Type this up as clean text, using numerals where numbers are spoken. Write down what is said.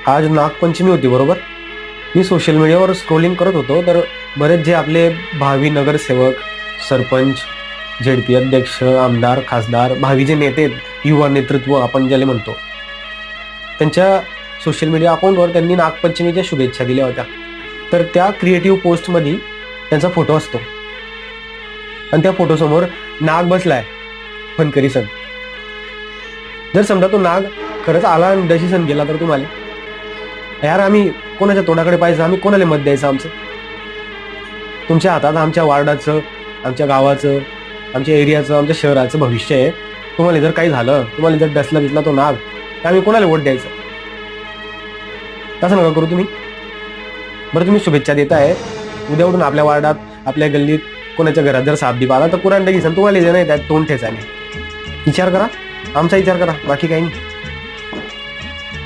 आज नागपंचमी होती बरोबर. मी सोशल मीडियावर स्क्रोलिंग करत होतो तर बरेच जे आपले भावी नगरसेवक, सरपंच, झेडपी अध्यक्ष, आमदार, खासदार, भावी जे नेते आहेत, युवा नेतृत्व आपण ज्याला म्हणतो, त्यांच्या सोशल मीडिया अकाउंटवर त्यांनी नागपंचमीच्या शुभेच्छा दिल्या होत्या. तर त्या क्रिएटिव्ह पोस्टमध्ये त्यांचा फोटो असतो आणि त्या फोटोसमोर नाग बसलाय फनकरी सण. जर समजा तो नाग खरंच आला आणि दशी सण गेला तर तुम्हाला यार आम्ही कोणाच्या तोंडाकडे पाहिजे, आम्ही कोणाला मत द्यायचं? आमचं तुमच्या हातात आमच्या वार्डाचं, आमच्या गावाचं, आमच्या एरियाचं, आमच्या शहराचं भविष्य आहे. तुम्हाला जर काही झालं, तुम्हाला जर डसला बिसला तो नाग, तर आम्ही कोणाला वोट द्यायचं? तसं नका करू तुम्ही. बरं तुम्ही शुभेच्छा देताय, उद्या उठून आपल्या वार्डात, आपल्या गल्लीत कोणाच्या घरात जर साप दीप आला तर कुरांडा घिसन तुम्हाला जे नाही त्यात तोंड ठेचायला. विचार करा, आमचा विचार करा, बाकी काही नाही.